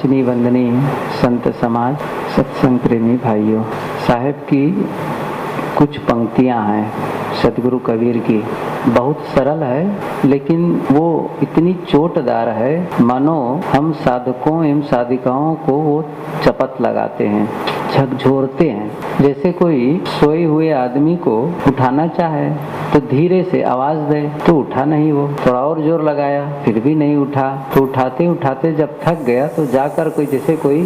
वांछनीय वंदनीय संत समाज, सत्संग प्रेमी भाइयों, साहेब की कुछ पंक्तियां हैं सदगुरु कबीर की। बहुत सरल है लेकिन वो इतनी चोटदार है, मानो हम साधकों एवं साधिकाओं को वो चपत लगाते हैं, झकझोरते हैं। जैसे कोई सोए हुए आदमी को उठाना चाहे तो धीरे से आवाज दे तो उठा नहीं, वो थोड़ा और जोर लगाया फिर भी नहीं उठा, तो उठाते उठाते जब थक गया तो जाकर कोई जैसे कोई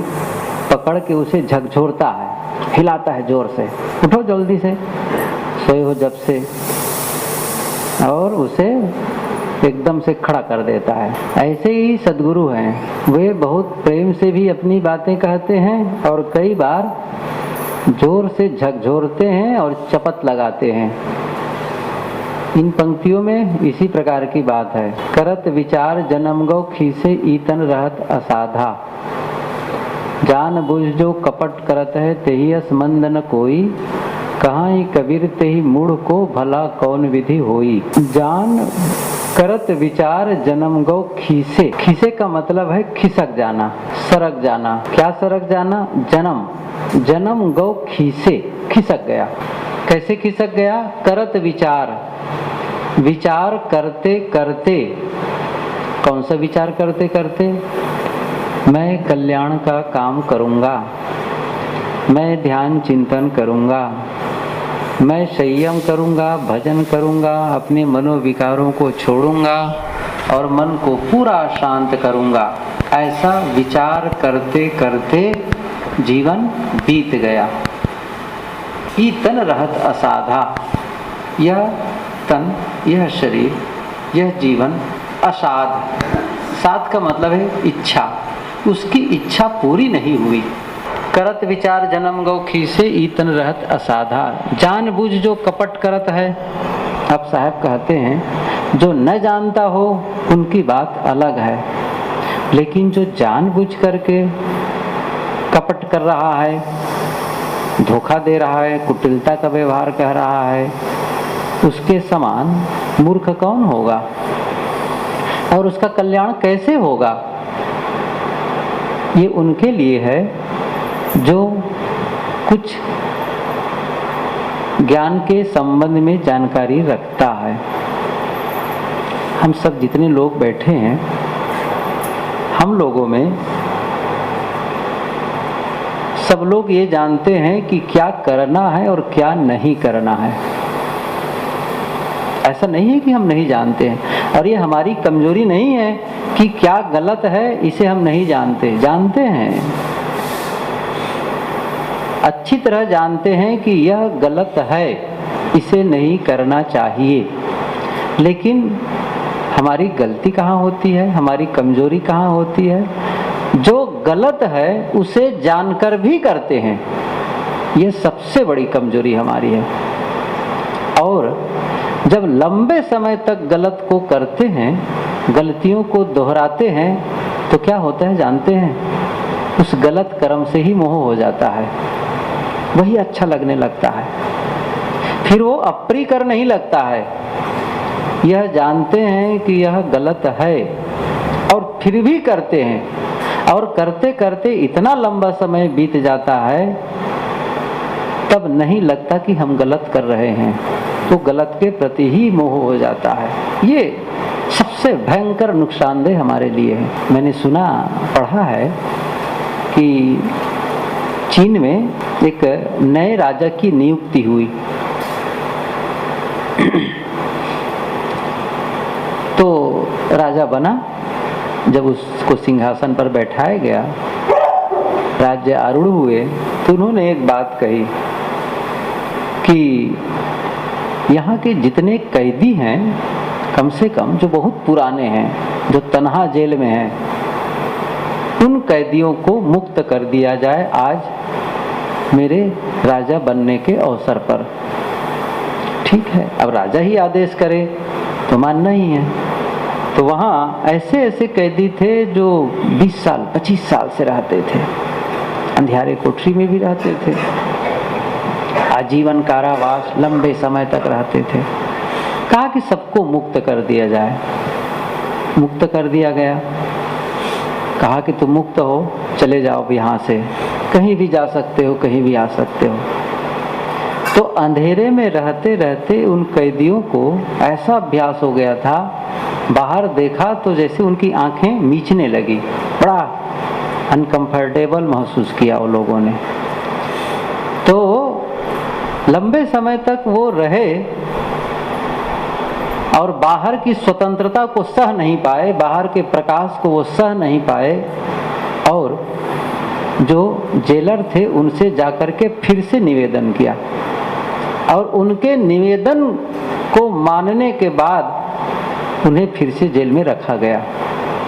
पकड़ के उसे झकझोरता है, हिलाता है जोर से, उठो जल्दी से, सोए हो जब से, और उसे एकदम से खड़ा कर देता है। ऐसे ही सदगुरु हैं, वे बहुत प्रेम से भी अपनी बातें कहते हैं और कई बार जोर से झकझोरते हैं और चपत लगाते हैं। इन पंक्तियों में इसी प्रकार की बात है। करत विचार जन्म गौ खीसे ईतन रहत असाधा, जान बुझ जो कपट करत है तेहियस मंद न कोई, कहाँ कबीर तेहि मूढ़ को भला कौन विधि होई। जान करत विचार जन्म गौ खीसे, खीसे का मतलब है खिसक जाना, सरक जाना। क्या सरक जाना? जन्म गौ खीसे, खिसक गया। कैसे खिसक गया? करत विचार, विचार करते करते। कौन सा विचार करते करते? मैं कल्याण का काम करूंगा, मैं ध्यान चिंतन करूंगा, मैं संयम करूंगा, भजन करूंगा, अपने मनोविकारों को छोड़ूंगा और मन को पूरा शांत करूंगा। ऐसा विचार करते करते जीवन बीत गया। ईतन रहत असाधा, यह तन, यह शरीर, यह जीवन असाध। साध का मतलब है इच्छा, उसकी इच्छा पूरी नहीं हुई। करत विचार जन्म गौ खीसे ईतन रहत असाधा, जान बुझ जो कपट करत है। अब साहब कहते हैं जो न जानता हो उनकी बात अलग है, लेकिन जो जान बुझ करके कपट कर रहा है, धोखा दे रहा है, कुटिलता का व्यवहार कह रहा है, उसके समान मूर्ख कौन होगा और उसका कल्याण कैसे होगा? ये उनके लिए है जो कुछ ज्ञान के संबंध में जानकारी रखता है। हम सब जितने लोग बैठे हैं, हम लोगों में सब लोग ये जानते हैं कि क्या करना है और क्या नहीं करना है। ऐसा नहीं है कि हम नहीं जानते हैं, और ये हमारी कमजोरी नहीं है कि क्या गलत है इसे हम नहीं जानते, जानते हैं, अच्छी तरह जानते हैं कि यह गलत है, इसे नहीं करना चाहिए। लेकिन हमारी गलती कहाँ होती है, हमारी कमजोरी कहाँ होती है? जो गलत है उसे जानकर भी करते हैं, यह सबसे बड़ी कमजोरी हमारी है। और जब लंबे समय तक गलत को करते हैं, गलतियों को दोहराते हैं, तो क्या होता है जानते हैं? उस गलत कर्म से ही मोह हो जाता है, वही अच्छा लगने लगता है, फिर वो अप्रिय नहीं लगता है। यह जानते हैं कि यह गलत है और फिर भी करते हैं, और करते करते इतना लंबा समय बीत जाता है, तब नहीं लगता कि हम गलत कर रहे हैं, तो गलत के प्रति ही मोह हो जाता है। ये सबसे भयंकर नुकसानदेह हमारे लिए है। मैंने सुना, पढ़ा है कि चीन में एक नए राजा की नियुक्ति हुई। तो राजा बना, जब उसको सिंहासन पर बैठाया गया, राज्य आरूढ़ हुए, तो उन्होंने एक बात कही कि यहाँ के जितने कैदी हैं, कम से कम जो बहुत पुराने हैं, जो तन्हा जेल में हैं, उन कैदियों को मुक्त कर दिया जाए आज मेरे राजा बनने के अवसर पर। ठीक है, अब राजा ही आदेश करे तो मानना ही है। तो वहाँ ऐसे ऐसे कैदी थे जो 20 साल 25 साल से रहते थे, अंधियारे कोठरी में भी रहते थे, आजीवन कारावास लंबे समय तक रहते थे। कहा कि सबको मुक्त कर दिया जाए, मुक्त कर दिया गया। कहा कि तुम मुक्त हो, चले जाओ यहाँ से, कहीं भी जा सकते हो, कहीं भी आ सकते हो। तो अंधेरे में रहते रहते उन कैदियों को ऐसा अभ्यास हो गया था, बाहर देखा तो जैसे उनकी आंखें मीचने लगी, बड़ा अनकंफर्टेबल महसूस किया वो लोगों ने। तो लंबे समय तक वो रहे और बाहर की स्वतंत्रता को सह नहीं पाए, बाहर के प्रकाश को वो सह नहीं पाए, और जो जेलर थे उनसे जाकर के फिर से निवेदन किया, और उनके निवेदन को मानने के बाद उन्हें फिर से जेल में रखा गया।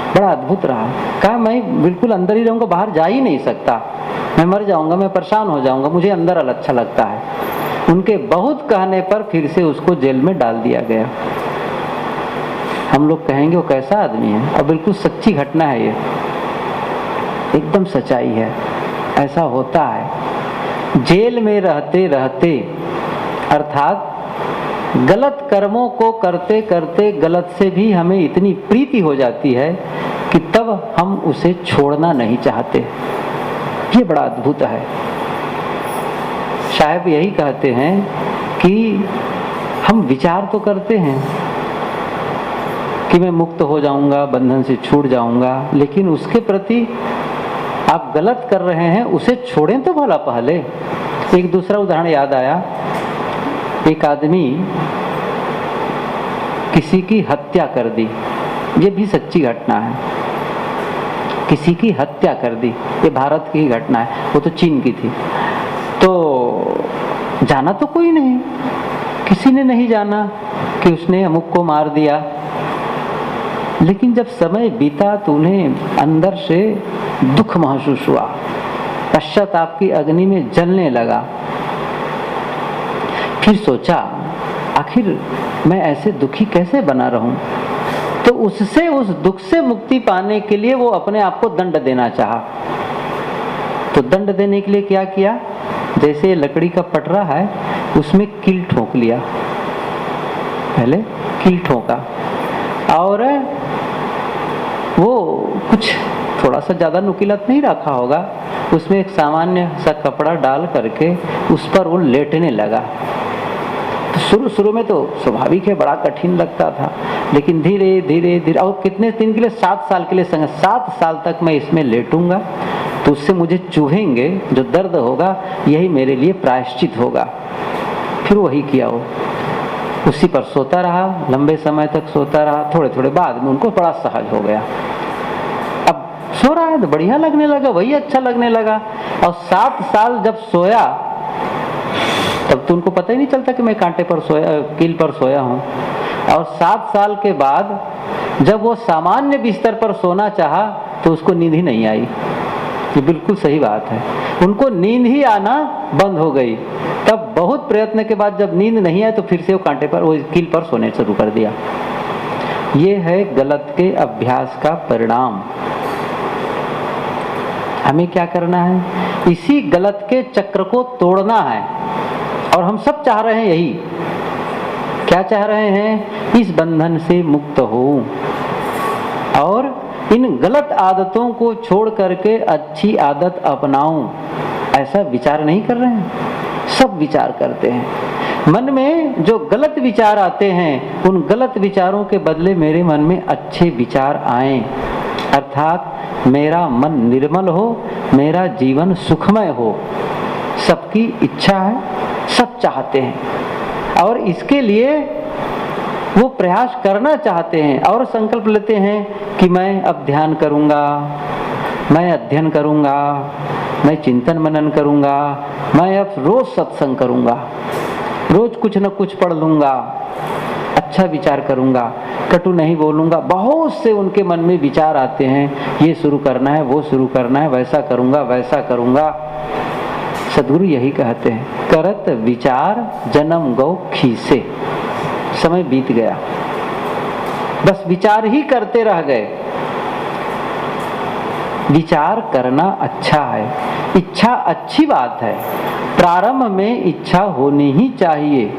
बड़ा अद्भुत रहा। कहा मैं बिल्कुल अंदर ही रहूंगा, बाहर जा ही नहीं सकता, मैं मर जाऊंगा, मैं परेशान हो जाऊंगा, मुझे अंदर अच्छा लगता है। उनके बहुत कहने पर फिर से उसको जेल में डाल दिया गया। हम लोग कहेंगे वो कैसा आदमी है, और बिल्कुल सच्ची घटना है, ये एकदम सच्चाई है, ऐसा होता है। जेल में रहते रहते, अर्थात गलत कर्मों को करते करते गलत से भी हमें इतनी प्रीति हो जाती है कि तब हम उसे छोड़ना नहीं चाहते। ये बड़ा अद्भुत है। साहब यही कहते हैं कि हम विचार तो करते हैं कि मैं मुक्त हो जाऊंगा, बंधन से छूट जाऊंगा, लेकिन उसके प्रति आप गलत कर रहे हैं, उसे छोड़ें तो भला पहले। एक दूसरा उदाहरण याद आया। एक आदमी किसी की हत्या कर दी, ये भी सच्ची घटना है। किसी की हत्या कर दी, ये भारत की ही घटना है, वो तो चीन की थी। तो जाना तो कोई नहीं, किसी ने नहीं जाना कि उसने अमुक को मार दिया, लेकिन जब समय बीता तो उन्हें अंदर से दुख महसूस हुआ, पश्चाताप की अग्नि में जलने लगा। फिर सोचा आखिर मैं ऐसे दुखी कैसे बना रहूं, तो उससे उस दुख से मुक्ति पाने के लिए वो अपने आप को दंड देना चाहा। तो दंड देने के लिए क्या किया, जैसे लकड़ी का पटरा है उसमें कील ठोक लिया, पहले कील ठोका, और वो कुछ थोड़ा सा ज्यादा नुकीला नहीं रखा होगा, उसमें एक सामान्य सा कपड़ा डाल करके उस पर वो लेटने लगा। तो शुरू में तो स्वाभाविक है, बड़ा कठिन लगता था, लेकिन धीरे धीरे धीरे, और कितने दिन के लिए, 7 साल के लिए, 7 साल तक मैं इसमें लेटूंगा तो उससे मुझे चूहेंगे, जो दर्द होगा यही मेरे लिए प्रायश्चित होगा। फिर वही किया, वो उसी पर सोता रहा, लंबे समय तक सोता रहा। थोड़े थोड़े बाद में उनको बड़ा सहज हो गया, अब सो रहा है तो बढ़िया लगने लगा, वही अच्छा लगने लगा। और 7 साल जब सोया तब तो उनको पता ही नहीं चलता कि मैं कांटे पर सोया, कील पर सोया हूँ। और 7 साल के बाद जब वो सामान्य बिस्तर पर सोना चाहा तो उसको नींद ही नहीं आई। ये बिल्कुल सही बात है, उनको नींद ही आना बंद हो गई। तब बहुत प्रयत्न के बाद जब नींद नहीं आई तो फिर से वो कांटे पर, वो कील पर सोने शुरू कर दिया। ये है गलत के अभ्यास का परिणाम। हमें क्या करना है, इसी गलत के चक्र को तोड़ना है, और हम सब चाह रहे हैं यही। क्या चाह रहे हैं, इस बंधन से मुक्त हो और इन गलत आदतों को छोड़ करके अच्छी आदत अपनाऊं, ऐसा विचार नहीं कर रहे हैं। सब विचार करते हैं, मन में जो गलत विचार आते हैं उन गलत विचारों के बदले मेरे मन में अच्छे विचार आएं, अर्थात मेरा मन निर्मल हो, मेरा जीवन सुखमय हो। सबकी इच्छा है, सब चाहते हैं, और इसके लिए वो प्रयास करना चाहते हैं और संकल्प लेते हैं कि मैं अब ध्यान करूंगा, मैं अध्ययन करूंगा, मैं चिंतन मनन करूंगा, मैं अब रोज सत्संग करूंगा, रोज कुछ न कुछ पढ़ लूंगा, अच्छा विचार करूंगा, कटु नहीं बोलूंगा। बहुत से उनके मन में विचार आते हैं, ये शुरू करना है, वो शुरू करना है, वैसा करूंगा, वैसा करूंगा। सद्गुरु यही कहते हैं, करत विचार जन्म गौ खीसे। समय बीत गया, बस विचार ही करते रह गए। विचार करना अच्छा है, इच्छा अच्छी बात है, प्रारंभ में इच्छा होनी ही चाहिए,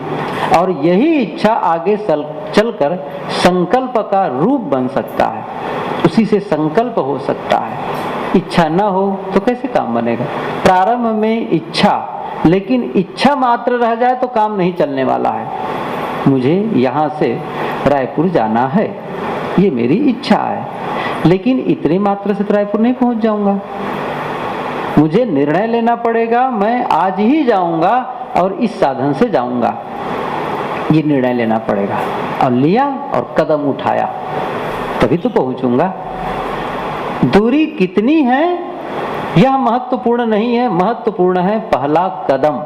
और यही इच्छा आगे चलकर संकल्प का रूप बन सकता है। उस उसी से संकल्प हो सकता है। इच्छा न हो तो कैसे काम बनेगा? प्रारंभ में इच्छा, लेकिन इच्छा मात्र रह जाए तो काम नहीं चलने वाला है। मुझे यहाँ से रायपुर जाना है, ये मेरी इच्छा है, लेकिन इतने मात्र से रायपुर नहीं पहुंच जाऊंगा। मुझे निर्णय लेना पड़ेगा, मैं आज ही जाऊंगा और इस साधन से जाऊंगा, ये निर्णय लेना पड़ेगा। और लिया और कदम उठाया, तभी तो पहुंचूंगा। दूरी कितनी है यह महत्वपूर्ण नहीं है, महत्वपूर्ण है पहला कदम।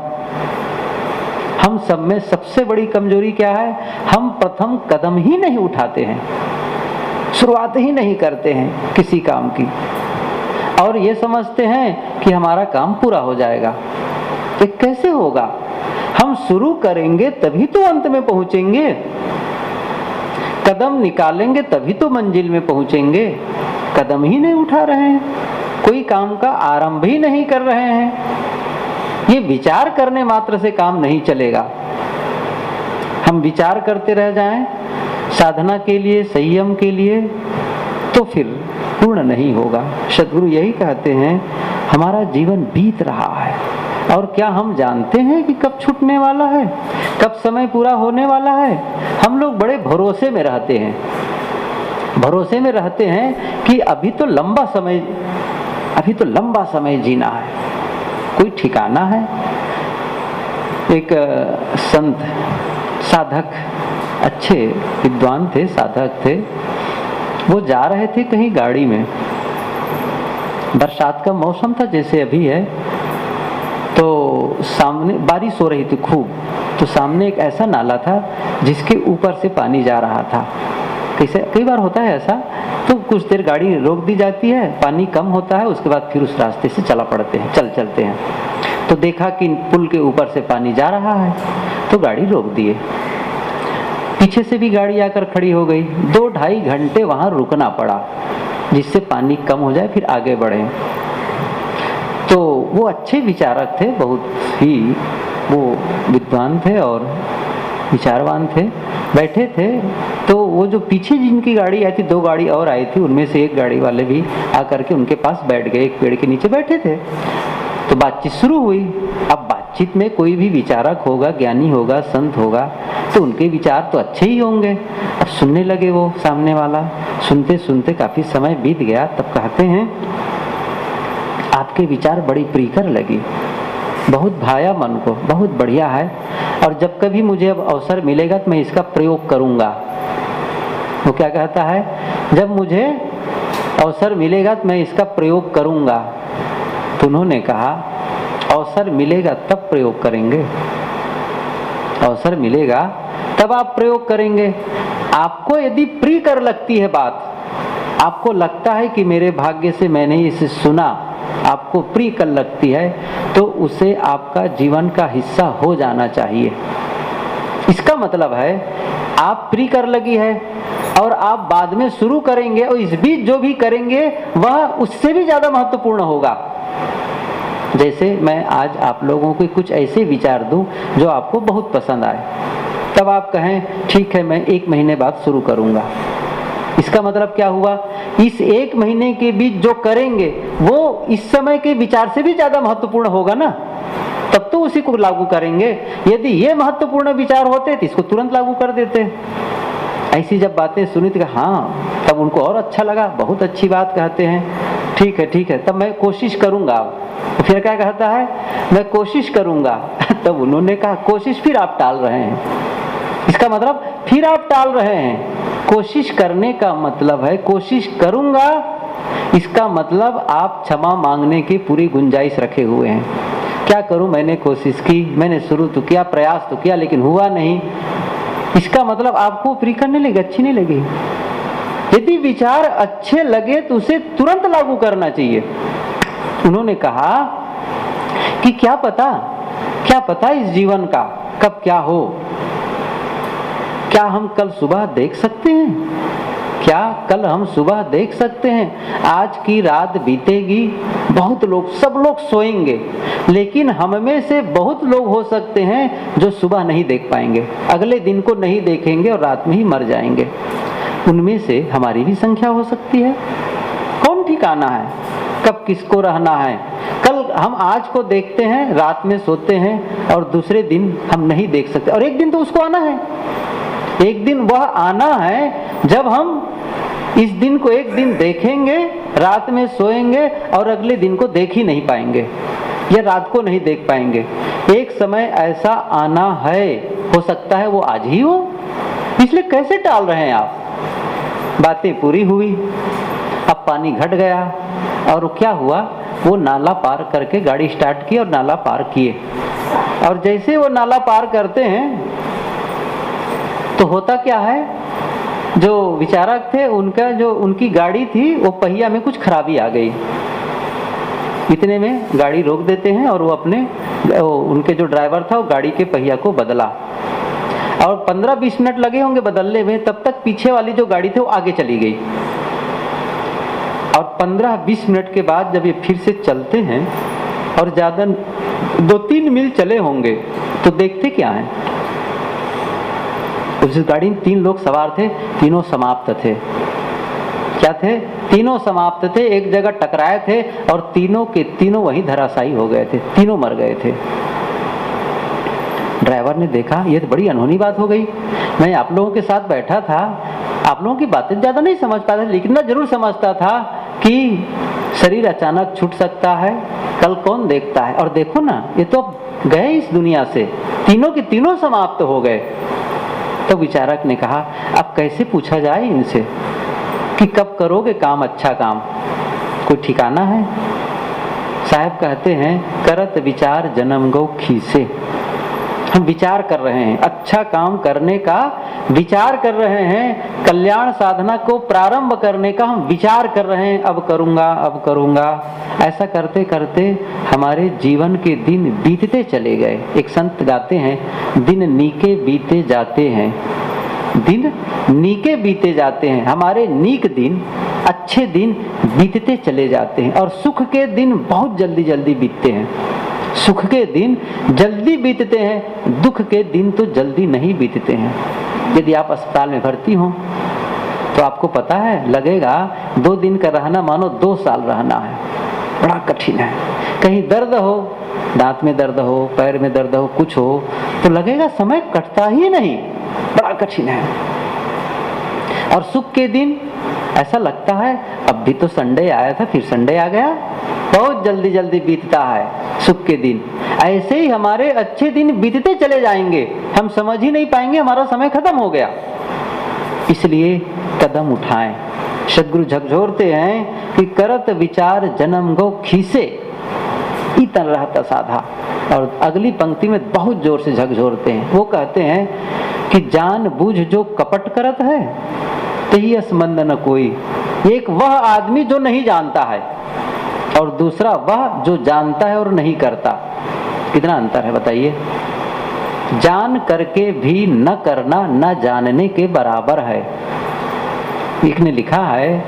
हम सब में सबसे बड़ी कमजोरी क्या है? हम प्रथम कदम ही नहीं उठाते हैं, शुरुआत ही नहीं करते हैं किसी काम की, और ये समझते हैं कि हमारा काम पूरा हो जाएगा। ये कैसे होगा? हम शुरू करेंगे तभी तो अंत में पहुंचेंगे, कदम निकालेंगे तभी तो मंजिल में पहुंचेंगे। कदम ही नहीं उठा रहे हैं, कोई काम का आरंभ ही नहीं कर रहे हैं। ये विचार करने मात्र से काम नहीं चलेगा। हम विचार करते रह जाएं साधना के लिए, संयम के लिए, तो फिर पूर्ण नहीं होगा। सद्गुरु यही कहते हैं, हमारा जीवन बीत रहा है और क्या हम जानते हैं कि कब छूटने वाला है, कब समय पूरा होने वाला है? हम लोग बड़े भरोसे में रहते हैं, भरोसे में रहते हैं कि अभी तो लंबा समय जीना है, कोई ठिकाना है। एक संत साधक, अच्छे विद्वान थे, साधक थे, वो जा रहे थे कहीं गाड़ी में, बरसात का मौसम था जैसे अभी है, तो सामने बारिश हो रही थी खूब, तो सामने एक ऐसा नाला था जिसके ऊपर से पानी जा रहा था। कई बार होता है ऐसा, तो कुछ देर गाड़ी रोक दी जाती है, पानी कम होता है, उसके बाद फिर उस रास्ते से चलते हैं। तो देखा कि पुल के ऊपर से पानी जा रहा है, तो गाड़ी रोक दिए। पीछे से भी गाड़ी आकर खड़ी हो गई। 2-2.5 घंटे वहां रुकना पड़ा जिससे पानी कम हो जाए, फिर आगे बढ़े। तो वो अच्छे विचारक थे, बहुत ही वो विद्वान थे और विचारवान थे, बैठे थे। तो वो जो पीछे जिनकी गाड़ी आई थी, 2 गाड़ी और आई थी, उनमें से एक गाड़ी वाले भी आकर के उनके पास बैठ गए, एक पेड़ के नीचे बैठे थे। तो बातचीत शुरू हुई। अब बातचीत में कोई भी विचारक होगा, ज्ञानी होगा, संत होगा, तो उनके विचार तो अच्छे ही होंगे। अब सुनने लगे वो सामने वाला, सुनते सुनते काफी समय बीत गया। तब कहते हैं, आपके विचार बड़ी प्रियकर लगी, बहुत भाया मन को, बहुत बढ़िया है, और जब कभी मुझे अब अवसर मिलेगा तो मैं इसका प्रयोग करूंगा। वो क्या कहता है? जब मुझे अवसर मिलेगा तो मैं इसका प्रयोग करूंगा। तो उन्होंने कहा, अवसर मिलेगा तब प्रयोग करेंगे, अवसर मिलेगा तब आप प्रयोग करेंगे। आपको यदि प्रियकर लगती है बात, आपको लगता है कि मेरे भाग्य से मैंने इसे सुना, आपको प्रियकर लगती है, तो उसे आपका जीवन का हिस्सा हो जाना चाहिए। इसका मतलब है आप प्रियकर लगी है और आप बाद में शुरू करेंगे, और इस बीच जो भी करेंगे वह उससे भी ज्यादा महत्वपूर्ण होगा। जैसे मैं आज आप लोगों को कुछ ऐसे विचार दूं जो आपको बहुत पसंद आए, तब आप कहें ठीक है मैं 1 महीने बाद शुरू करूंगा। इसका मतलब क्या हुआ? इस 1 महीने के बीच जो करेंगे वो इस समय के विचार से भी ज्यादा महत्वपूर्ण होगा ना, तब तो उसी को लागू करेंगे। यदि ये महत्वपूर्ण विचार होते तो इसको तुरंत लागू कर देते। ऐसी जब बातें सुनी तो हाँ, तब उनको और अच्छा लगा, बहुत अच्छी बात कहते हैं, ठीक है, तब मैं कोशिश करूंगा। तो फिर क्या कहता है? मैं कोशिश करूंगा। तब उन्होंने कहा, कोशिश फिर आप टाल रहे हैं। इसका मतलब फिर आप टाल रहे हैं। कोशिश करने का मतलब है कोशिश करूंगा, इसका मतलब आप क्षमा मांगने की पूरी गुंजाइश रखे हुए हैं। क्या करूं, मैंने कोशिश की, मैंने शुरू तो किया, प्रयास तो किया, लेकिन हुआ नहीं। इसका मतलब आपको प्रिय नहीं लगी, अच्छी नहीं लगी। यदि विचार अच्छे लगे तो उसे तुरंत लागू करना चाहिए। उन्होंने कहा कि क्या पता इस जीवन का कब क्या हो। क्या हम कल सुबह देख सकते हैं? क्या कल हम सुबह देख सकते हैं? आज की रात बीतेगी, बहुत लोग, सब लोग सोएंगे, लेकिन हम में से बहुत लोग हो सकते हैं जो सुबह नहीं देख पाएंगे, अगले दिन को नहीं देखेंगे और रात में ही मर जाएंगे। उनमें से हमारी भी संख्या हो सकती है। कौन ठिकाना है कब किसको रहना है। कल हम आज को देखते हैं, रात में सोते हैं और दूसरे दिन हम नहीं देख सकते, और एक दिन तो उसको आना है। एक दिन वह आना है जब हम इस दिन को एक दिन देखेंगे, रात में सोएंगे और अगले दिन को देख ही नहीं पाएंगे या रात को नहीं देख पाएंगे। एक समय ऐसा आना है, हो सकता है वो आज ही हो, इसलिए कैसे टाल रहे हैं आप। बातें पूरी हुई, अब पानी घट गया और क्या हुआ, वो नाला पार करके गाड़ी स्टार्ट की और नाला पार किए। और जैसे वो नाला पार करते हैं तो होता क्या है, जो विचारक थे उनका जो उनकी गाड़ी थी वो पहिया में कुछ खराबी आ गई। इतने में गाड़ी रोक देते हैं और वो उनके जो ड्राइवर था वो गाड़ी के पहिया को बदला, और 15-20 मिनट लगे होंगे बदलने में, तब तक पीछे वाली जो गाड़ी थी वो आगे चली गई। और 15-20 मिनट के बाद जब ये फिर से चलते हैं और ज्यादा 2-3 मील चले होंगे तो देखते क्या है, उस गाड़ी में 3 लोग सवार थे, तीनों समाप्त थे। क्या थे? तीनों समाप्त थे, एक जगह टकराए थे और तीनों के तीनों वहीं धराशायी हो गए थे, तीनों मर गए थे। ड्राइवर ने देखा ये तो बड़ी अनहोनी बात हो गई, मैं आप लोगों के साथ बैठा था, आप लोगों की बातें ज्यादा नहीं समझ पाता, लेकिन मैं जरूर समझता था कि शरीर अचानक छूट सकता है, कल कौन देखता है। और देखो ना, ये तो गए इस दुनिया से, तीनों के तीनों समाप्त हो गए। तो विचारक ने कहा अब कैसे पूछा जाए इनसे कि कब करोगे काम, अच्छा काम, कोई ठिकाना है। साहब कहते हैं करत विचार जन्म गो खीसे। हम विचार कर रहे हैं, अच्छा काम करने का विचार कर रहे हैं, कल्याण साधना को प्रारंभ करने का हम विचार कर रहे हैं, अब करूंगा अब करूंगा। ऐसा करते करते हमारे जीवन के दिन बीतते चले गए। एक संत गाते हैं, दिन नीके बीते जाते हैं, दिन नीके बीते जाते हैं। हमारे नीक दिन, अच्छे दिन बीतते चले जाते हैं और सुख के दिन बहुत जल्दी जल्दी बीतते हैं। सुख के दिन जल्दी बीतते हैं, दुख के दिन तो जल्दी नहीं बीतते हैं। यदि आप अस्पताल में भर्ती हो तो आपको पता है लगेगा 2 दिन का रहना मानो 2 साल रहना है, बड़ा कठिन है। कहीं दर्द हो, दांत में दर्द हो, पैर में दर्द हो, कुछ हो तो लगेगा समय कटता ही नहीं, बड़ा कठिन है। और सुख के दिन ऐसा लगता है अब भी तो संडे आया था, फिर संडे आ गया, बहुत जल्दी जल्दी बीतता है सुख के दिन। ऐसे ही हमारे अच्छे दिन बीतते चले जाएंगे, हम समझ ही नहीं पाएंगे हमारा समय खत्म हो गया। इसलिए कदम उठाएं। सद्गुरु झकझोरते हैं कि करत विचार जन्म गो खीसे, इतन रहता साधा। और अगली पंक्ति में बहुत जोर से झकझोरते हैं, वो कहते हैं कि जान बूझ जो कपट करत है तही असमंद न कोई। एक वह आदमी जो नहीं जानता है और दूसरा वह जो जानता है और नहीं करता, कितना अंतर है बताइए। जान करके भी न करना न जानने के बराबर है। एक ने लिखा है,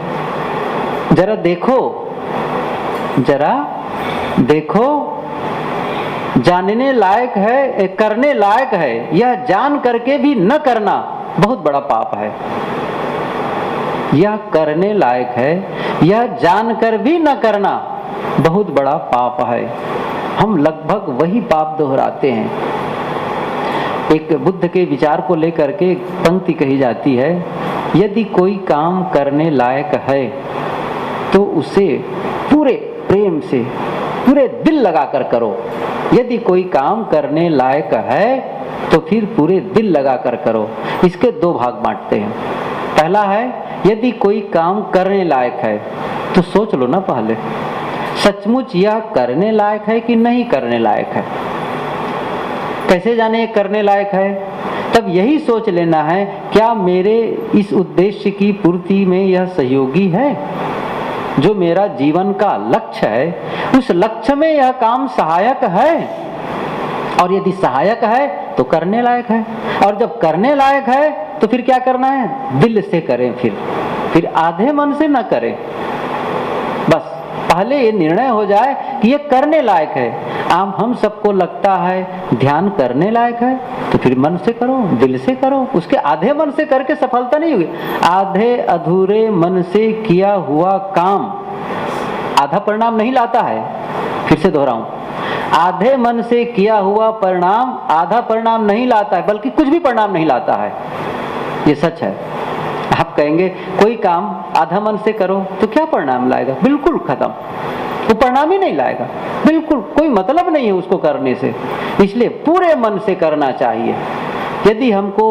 जरा देखो, जरा देखो, जानने लायक है, करने लायक है, यह जान करके भी न करना बहुत बड़ा पाप है। यह करने लायक है, यह जानकर भी न करना बहुत बड़ा पाप है। हम लगभग वही पाप दोहराते हैं। एक बुद्ध के विचार को लेकर के एक पंक्ति कही जाती है, यदि कोई काम करने लायक है तो उसे पूरे प्रेम से, पूरे दिल लगाकर करो। यदि कोई काम करने लायक है तो फिर पूरे दिल लगाकर करो। इसके 2 भाग बांटते हैं। पहला है, यदि कोई काम करने लायक है तो सोच लो ना पहले, सचमुच यह करने लायक है कि नहीं करने लायक है। कैसे जाने करने लायक है? तब यही सोच लेना है, क्या मेरे इस उद्देश्य की पूर्ति में यह सहयोगी है? जो मेरा जीवन का लक्ष्य है, उस लक्ष्य में यह काम सहायक है? और यदि सहायक है तो करने लायक है। और जब करने लायक है तो फिर क्या करना है? दिल से करें, फिर आधे मन से न करें। बस पहले ये निर्णय हो जाए कि ये करने लायक है। हम सबको लगता है ध्यान करने लायक है, तो फिर मन से करो, दिल से करो। उसके आधे मन से करके सफलता नहीं होगी। आधे अधूरे मन से किया हुआ काम आधा परिणाम नहीं लाता है। फिर से दोहराऊं, आधे मन से किया हुआ परिणाम आधा परिणाम नहीं लाता है, बल्कि कुछ भी परिणाम नहीं लाता है। ये सच है। आप कहेंगे कोई काम आधा मन से करो तो क्या परिणाम लाएगा? बिल्कुल खत्म, वो परिणाम ही नहीं लाएगा, बिल्कुल कोई मतलब नहीं है उसको करने से। इसलिए पूरे मन से करना चाहिए। यदि हमको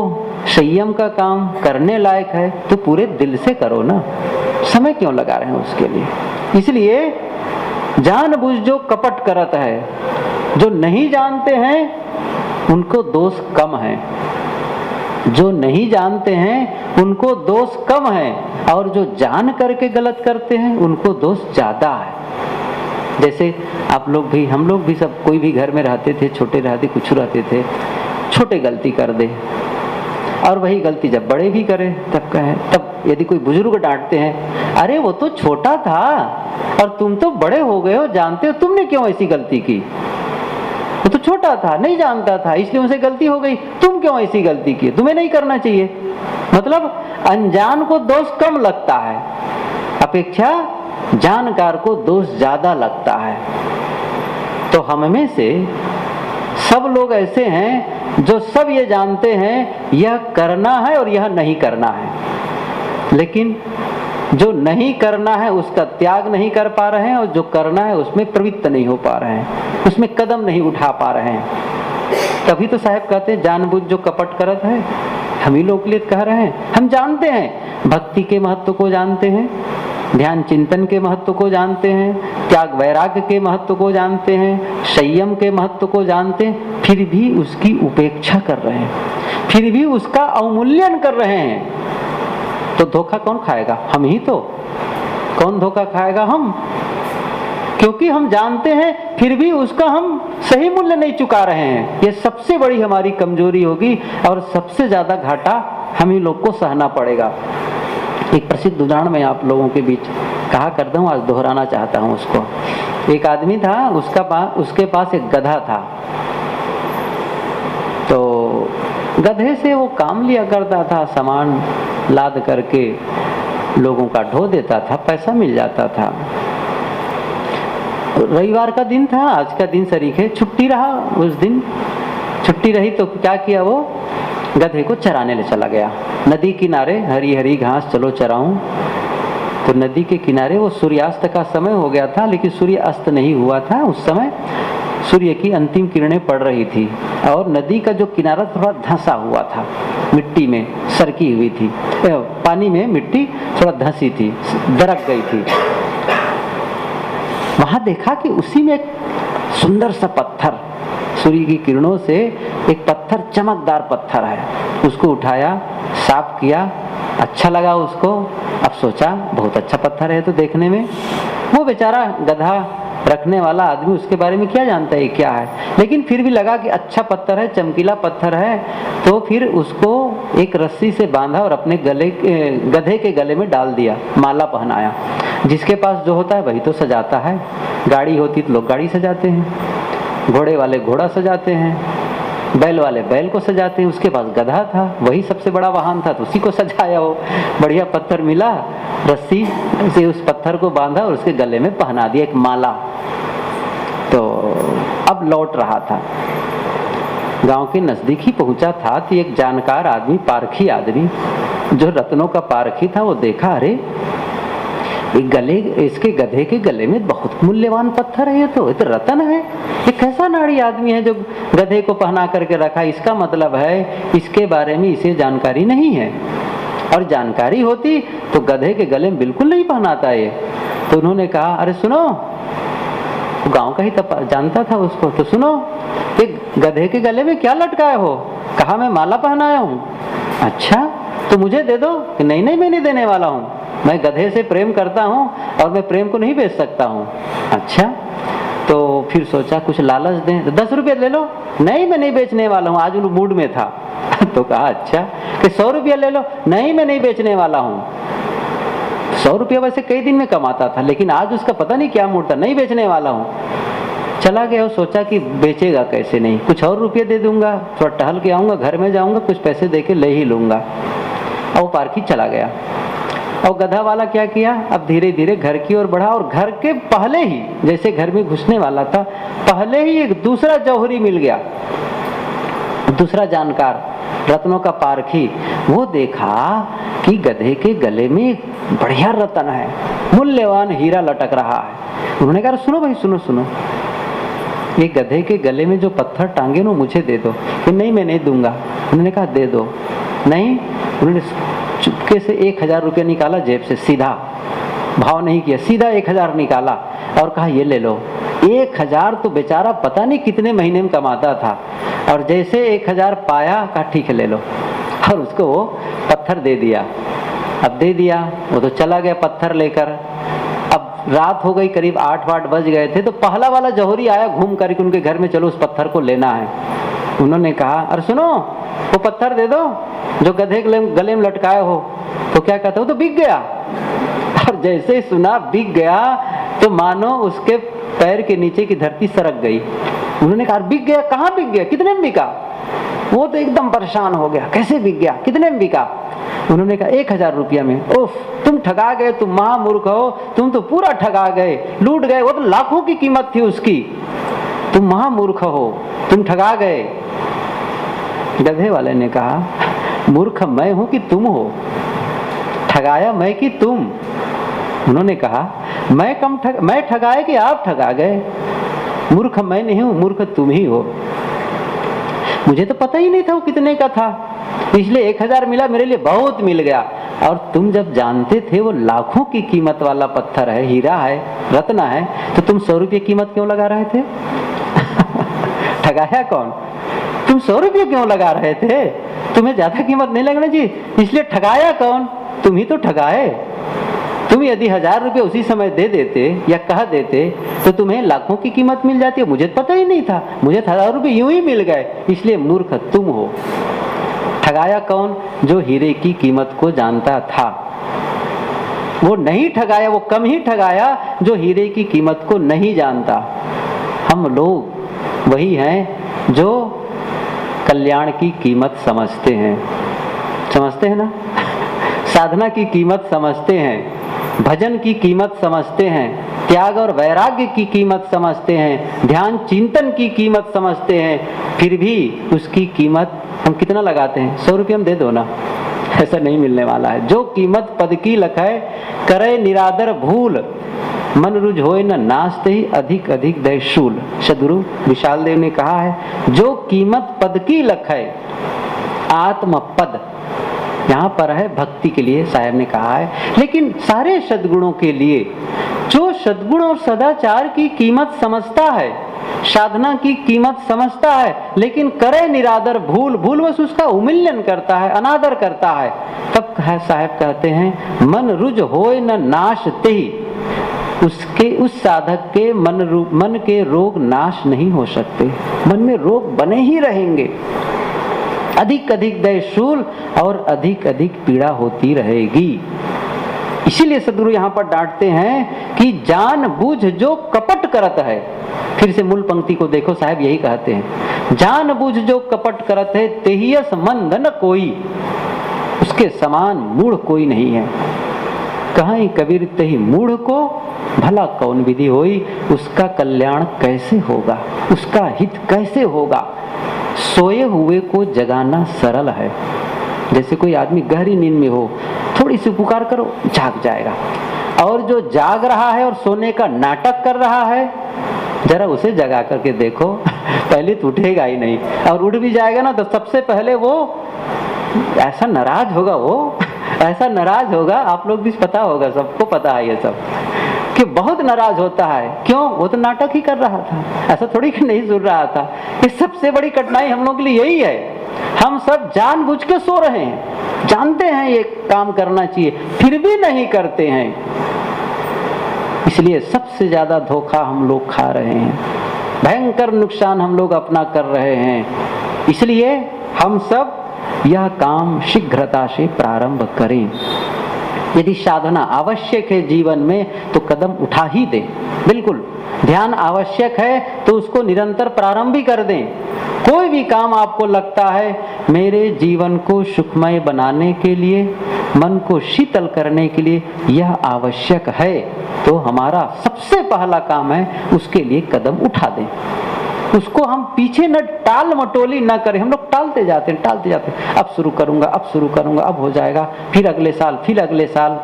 संयम का काम करने लायक है तो पूरे दिल से करो ना, समय क्यों लगा रहे हैं उसके लिए? इसलिए जानबूझ जो कपट करत है, जो नहीं जानते हैं उनको दोष कम है, जो नहीं जानते हैं उनको दोष कम है, और जो जान करके गलत करते हैं उनको दोष ज्यादा है। जैसे आप लोग भी, हम लोग भी, सब कोई भी घर में रहते थे, छोटे रहते, कुछ रहते थे, छोटे गलती कर दे और वही गलती जब बड़े भी करें तब कहें, तब यदि कोई बुजुर्ग डांटते हैं, अरे वो तो छोटा था और तुम तो बड़े हो गए हो, जानते हो तुमने क्यों ऐसी गलती की? वो तो छोटा था, नहीं जानता था, इसलिए उनसे गलती हो गई, तुम क्यों ऐसी गलती की? तुम्हें नहीं करना चाहिए। मतलब अनजान को दोष कम लगता है, अपेक्षा जानकार को दोष ज्यादा लगता है। तो हम में से सब लोग ऐसे हैं जो सब ये जानते हैं यह करना है और यह नहीं करना है, लेकिन जो नहीं करना है उसका त्याग नहीं कर पा रहे हैं, और जो करना है उसमें प्रवृत्त नहीं हो पा रहे हैं, उसमें कदम नहीं उठा पा रहे हैं। तभी तो साहब कहते हैं जानबूझ जो कपट करत है। हम ही लोग के लिए कह रहे हैं। हम जानते हैं, भक्ति के महत्व को जानते हैं, ध्यान चिंतन के महत्व को जानते हैं, त्याग वैराग्य के महत्व को जानते हैं, संयम के महत्व को जानते हैं, फिर भी उसकी उपेक्षा कर रहे हैं, फिर भी उसका अवमूल्यन कर रहे हैं। तो धोखा कौन खाएगा? हम ही तो। कौन धोखा खाएगा? हम। क्योंकि हम जानते हैं फिर भी उसका हम सही मूल्य नहीं चुका रहे हैं। ये सबसे बड़ी हमारी कमजोरी होगी और सबसे ज्यादा घाटा हम ही लोग को सहना पड़ेगा। एक प्रसिद्ध उदाहरण मैं आप लोगों के बीच कहा करता हूँ, आज दोहराना चाहता हूँ उसको। एक आदमी था, उसके पास एक गधा था। तो गधे से वो काम लिया करता था, सामान लाद करके लोगों का ढो देता था, पैसा मिल जाता था। रविवार का दिन था, आज का दिन सरीखे छुट्टी रहा। उस दिन छुट्टी रही तो क्या किया, वो गधे को चराने ले चला गया। नदी किनारे हरी हरी घास, चलो चराऊं। तो नदी के किनारे वो सूर्यास्त का समय हो गया था, लेकिन सूर्य अस्त नहीं हुआ था उस समय। सूर्य की अंतिम किरणें पड़ रही थी और नदी का जो किनारा थोड़ा धंसा हुआ था, मिट्टी में सरकी हुई थी, पानी में मिट्टी थोड़ा धंसी थी, दरक गई थी। वहां देखा कि उसी में एक सुंदर सा पत्थर, सूर्य की किरणों से एक पत्थर, चमकदार पत्थर है। उसको उठाया, साफ किया, अच्छा लगा उसको। अब सोचा बहुत अच्छा पत्थर है तो देखने में। वो बेचारा गधा रखने वाला आदमी उसके बारे में क्या जानता है क्या है, लेकिन फिर भी लगा कि अच्छा पत्थर है, चमकीला पत्थर है। तो फिर उसको एक रस्सी से बांधा और अपने गधे के गले में डाल दिया, माला पहनाया। जिसके पास जो होता है वही तो सजाता है। गाड़ी होती तो लोग गाड़ी सजाते हैं, घोड़े वाले घोड़ा सजाते हैं, बैल वाले बैल को सजाते हैं। उसके पास गधा था, वही सबसे बड़ा वाहन था, तो उसी को सजाया। हो बढ़िया पत्थर मिला, रस्सी से उस पत्थर को बांधा और उसके गले में पहना दिया एक माला। तो अब लौट रहा था, गांव के नजदीक ही पहुंचा था तो एक जानकार आदमी, पारखी आदमी, जो रत्नों का पारखी था, वो देखा, अरे इसके गधे के गले में बहुत मूल्यवान पत्थर है, ये तो रतन है। ये कैसा नाड़ी आदमी है जो गधे को पहना करके रखा? इसका मतलब है इसके बारे में इसे जानकारी नहीं है, और जानकारी होती तो गधे के गले में बिल्कुल नहीं पहनाता ये। तो उन्होंने कहा, अरे सुनो, गांव का ही जानता था उसको, तो सुनो, ये गधे के गले में क्या लटकाए हो? कहा मैं माला पहनाया हूँ। अच्छा तो मुझे दे दो। कि नहीं नहीं, मैं नहीं देने वाला हूँ, मैं गधे से प्रेम करता हूँ और मैं प्रेम को नहीं बेच सकता हूँ। अच्छा, तो फिर सोचा कुछ लालच दें, तो 10 रुपये ले लो। नहीं मैं नहीं बेचने वाला हूँ, आज मूड में था। तो कहा अच्छा कि 100 रुपया ले लो। नहीं मैं नहीं बेचने वाला हूँ। 100 रुपया वैसे कई दिन में कमाता था, लेकिन आज उसका पता नहीं क्या मूड था, नहीं बेचने वाला हूँ। चला गया और सोचा कि बेचेगा कैसे, नहीं कुछ और रुपये दे दूंगा, थोड़ा टहल के आऊंगा, घर में जाऊंगा, कुछ पैसे दे के ले ही लूंगा। और वो पारखी चला गया। और गधा वाला क्या किया, अब धीरे धीरे घर की ओर बढ़ा, और घर के पहले ही, जैसे घर में घुसने वाला था, पहले ही एक दूसरा जौहरी मिल गया, दूसरा जानकार, रत्नों का पारखी। वो देखा कि गधे के गले में बढ़िया रत्न है, मूल्यवान हीरा लटक रहा है। उन्होंने कहा सुनो भाई, सुनो सुनो, ये गधे के गले में जो पत्थर टांगे ना मुझे दे दो। कि नहीं मैं नहीं दूंगा। उन्होंने कहा दे दो। नहीं, उन्होंने चुपके से 1000 रुपये निकाला जेब से, सीधा भाव नहीं किया, सीधा 1000 निकाला और कहा ये ले लो। 1000 तो बेचारा पता नहीं कितने महीने में कमाता था, और जैसे 1000 पाया कहा ठीक है ले लो, और उसको वो पत्थर दे दिया। अब दे दिया, वो तो चला गया पत्थर लेकर। अब रात हो गई, करीब 8-8 बज गए थे, तो पहला वाला जौहरी आया घूम करके उनके घर में, चलो उस पत्थर को लेना है। उन्होंने कहा अरे सुनो, वो पत्थर दे दो जो गधे के गले में लटकाए हो। तो क्या कहता, वो तो बिक गया। और जैसे ही सुना बिक गया, तो मानो उसके पैर के नीचे की धरती सरक गई। उन्होंने कहा बिक गया, कहाँ बिक गया, कितने में बिका? वो तो एकदम परेशान हो गया, कैसे बिक गया, कितने में बिका? उन्होंने कहा 1000 रुपया में। ओफ, तुम ठगा गए, तुम महामूर्ख हो, तुम तो पूरा ठगा गए, लूट गए, वो तो लाखों की कीमत थी उसकी, तुम महामूर्ख हो, तुम ठगा गए। गधे वाले ने कहा मूर्ख मैं हूं कि तुम हो, ठगाया मैं कि तुम? उन्होंने कहा मैं ठगाए कि आप ठगा गए? मूर्ख मैं नहीं हूं, मूर्ख तुम ही हो। मुझे तो पता ही नहीं था वो कितने का था, इसलिए 1000 मिला, मेरे लिए बहुत मिल गया। और तुम जब जानते थे वो लाखों की कीमत वाला पत्थर है, हीरा है, रत्न है, तो तुम 100 रुपये कीमत क्यों लगा रहे थे? ठगाया कौन? तुम 100 रुपये क्यों लगा रहे थे? तुम्हें ज्यादा कीमत नहीं लगना चाहिए, इसलिए ठगाया कौन? तुम ही तो ठगाए। तुम यदि 1000 रुपये उसी समय दे देते या कह देते तो तुम्हें लाखों की कीमत मिल जाती है। मुझे पता ही नहीं था, मुझे 1000 रुपये यूं ही मिल गए, इसलिए मूर्ख तुम हो। ठगाया कौन? जो हीरे की कीमत को जानता था। वो नहीं ठगाया, वो कम ही ठगाया जो हीरे की कीमत को नहीं जानता। हम लोग वही हैं जो कल्याण की कीमत समझते हैं, समझते हैं ना, साधना की कीमत समझते हैं, भजन की कीमत समझते हैं, त्याग और वैराग्य की कीमत समझते हैं, ध्यान चिंतन की कीमत समझते हैं, फिर भी उसकी कीमत हम कितना लगाते हैं? 100 रुपये हम दे दो ना, ऐसा नहीं मिलने वाला है। जो कीमत पद की लखै करे निरादर भूल, मन रुझ होए न नाचते ही अधिक अधिक दय शूल। सदगुरु विशाल देव ने कहा है जो कीमत पद की लखै, आत्म पद यहाँ पर है भक्ति के लिए, साहब ने कहा है, लेकिन सारे सद्गुणों के लिए जो सद्गुण और सदाचार की कीमत समझता है, साधना की कीमत समझता है, लेकिन करे निरादर भूल, भूल बस उसका उमिल्यन करता है, अनादर करता है, तब साहब कहते हैं मन रुझ होए न नाशते ही, उसके उस साधक के मन के रोग नाश नहीं हो सकते, मन में रोग बने ही रहेंगे, अधिक अधिक दयशूल और अधिक अधिक पीड़ा होती रहेगी। इसीलिए सदगुरु यहाँ पर डांटते हैं कि जान बूझ जो कपट करत है। फिर से मूल पंक्ति को देखो, साहब यही कहते हैं, जान बूझ जो कपट करत है तेहियस मंद न कोई, उसके समान मूढ़ कोई नहीं है। कहीं कबीर तेहि मूढ़ को भला कौन विधि होई, उसका कल्याण कैसे होगा, उसका हित कैसे होगा। सोए हुए को जगाना सरल है। जैसे कोई आदमी गहरी नींद में हो, थोड़ी सी पुकार करो जाग जाएगा, और जो जाग रहा है और सोने का नाटक कर रहा है, जरा उसे जगा करके देखो, पहले तो उठेगा ही नहीं, और उठ भी जाएगा ना तो सबसे पहले वो ऐसा नाराज होगा, वो ऐसा नाराज होगा, आप लोग भी पता होगा, सबको पता है ये सब, कि बहुत नाराज होता है। क्यों? वो तो नाटक ही कर रहा था, ऐसा थोड़ी कि नहीं सुन रहा था। ये सबसे बड़ी कठिनाई हम लोग के लिए यही है, हम सब जानबूझ के सो रहे हैं, जानते हैं ये काम करना चाहिए, फिर भी नहीं करते हैं। इसलिए सबसे ज्यादा धोखा हम लोग खा रहे हैं, भयंकर नुकसान हम लोग अपना कर रहे हैं। इसलिए हम सब यह काम शीघ्रता से प्रारंभ करें। यदि साधना आवश्यक है जीवन में तो कदम उठा ही दें। बिल्कुल ध्यान आवश्यक है तो उसको निरंतर प्रारंभ भी कर दें। कोई भी काम आपको लगता है मेरे जीवन को सुखमय बनाने के लिए, मन को शीतल करने के लिए यह आवश्यक है, तो हमारा सबसे पहला काम है उसके लिए कदम उठा दें। उसको हम पीछे न टाल मटोली न करें। हम लोग टालते जाते हैं, अब शुरू करूंगा, अब हो जाएगा, फिर अगले साल, फिर अगले साल।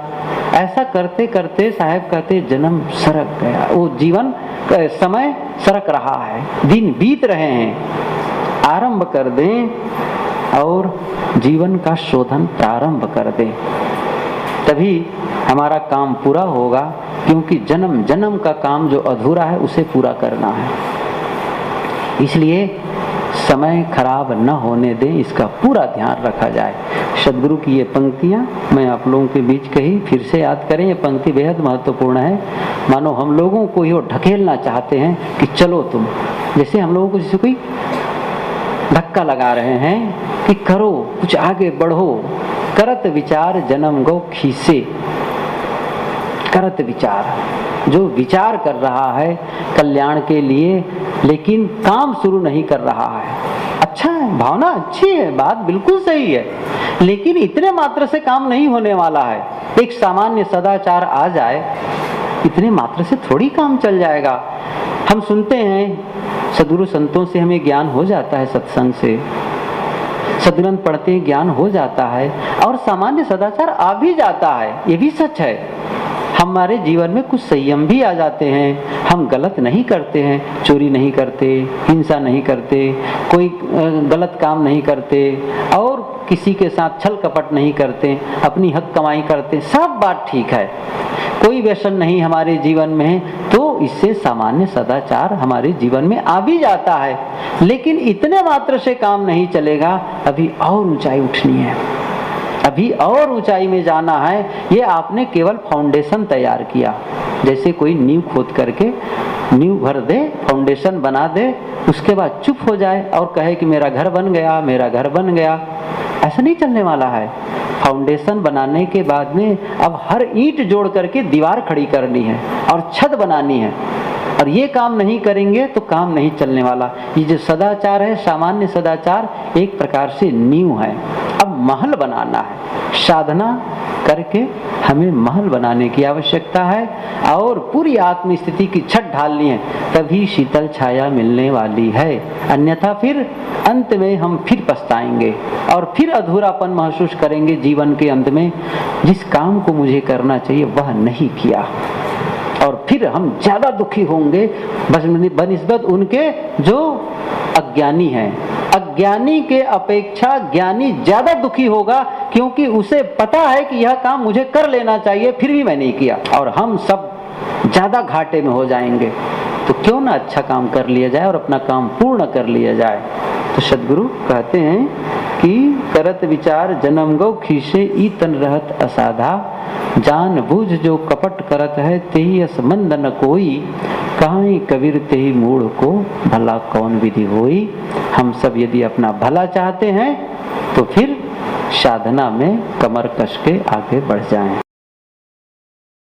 ऐसा करते करते साहब कहते जन्म सरक गया, वो जीवन समय सरक रहा है, दिन बीत रहे हैं। आरंभ कर दें और जीवन का शोधन प्रारंभ कर दें, तभी हमारा काम पूरा होगा। क्योंकि जन्म जन्म का काम जो अधूरा है उसे पूरा करना है। इसलिए समय खराब न होने दें, इसका पूरा ध्यान रखा जाए। सदगुरु की ये पंक्तियां मैं आप लोगों के बीच कही, फिर से याद करें। ये पंक्ति बेहद महत्वपूर्ण है। मानो हम लोगों को ये ढकेलना चाहते हैं कि चलो तुम, जैसे हम लोगों को जैसे कोई धक्का लगा रहे हैं कि करो, कुछ आगे बढ़ो। करत विचार जन्म गो खीसे। करत विचार, जो विचार कर रहा है कल्याण के लिए लेकिन काम शुरू नहीं कर रहा है। अच्छा है, भावना अच्छी है, बात बिल्कुल सही है, लेकिन इतने मात्र से काम नहीं होने वाला है। एक सामान्य सदाचार आ जाए, इतने मात्र से थोड़ी काम चल जाएगा। हम सुनते हैं सदगुरु संतों से हमें ज्ञान हो जाता है, सत्संग से सदग्रंथ पढ़ते हैं ज्ञान हो जाता है और सामान्य सदाचार आ भी जाता है, ये भी सच है। हमारे जीवन में कुछ संयम भी आ जाते हैं, हम गलत नहीं करते हैं, चोरी नहीं करते, हिंसा नहीं करते, कोई गलत काम नहीं करते और किसी के साथ छल कपट नहीं करते, अपनी हक कमाई करते, सब बात ठीक है, कोई व्यसन नहीं हमारे जीवन में है, तो इससे सामान्य सदाचार हमारे जीवन में आ भी जाता है। लेकिन इतने मात्र से काम नहीं चलेगा, अभी और ऊंचाई उठनी है, अभी और ऊंचाई में जाना है। ये आपने केवल फाउंडेशन तैयार किया, जैसे कोई नींव खोद करके नींव भर दे, फाउंडेशन बना दे, उसके बाद चुप हो जाए और कहे कि मेरा घर बन गया, मेरा घर बन गया। ऐसा नहीं चलने वाला है। फाउंडेशन बनाने के बाद में अब हर ईंट जोड़ करके दीवार खड़ी करनी है और छत बनानी है, और ये काम नहीं करेंगे तो काम नहीं चलने वाला। ये जो सदाचार है, सामान्य सदाचार एक प्रकार से नींव है, अब महल बनाना है। साधना करके हमें महल बनाने की आवश्यकता है और पूरी आत्म स्थिति की छत ढालनी है, तभी शीतल छाया मिलने वाली है। अन्यथा फिर अंत में हम फिर पछताएंगे और फिर अधूरापन महसूस करेंगे जीवन के अंत में, जिस काम को मुझे करना चाहिए वह नहीं किया, और फिर हम ज्यादा दुखी होंगे बनिस्बत उनके जो अज्ञानी हैं। अज्ञानी के अपेक्षा ज्ञानी ज्यादा दुखी होगा, क्योंकि उसे पता है कि यह काम मुझे कर लेना चाहिए, फिर भी मैं नहीं किया, और हम सब ज्यादा घाटे में हो जाएंगे। तो क्यों ना अच्छा काम कर लिया जाए और अपना काम पूर्ण कर लिया जाए। तो सदगुरु कहते हैं कि करत विचार जन्म गौ खीसे ई तन रहत असाधा, जान बूझ जो कपट करत है तेही अस मंद न कोई, कहाई कबीर तेही मूढ़ को भला कौन विधि होई। हम सब यदि अपना भला चाहते हैं तो फिर साधना में कमर कस के आगे बढ़ जाएं।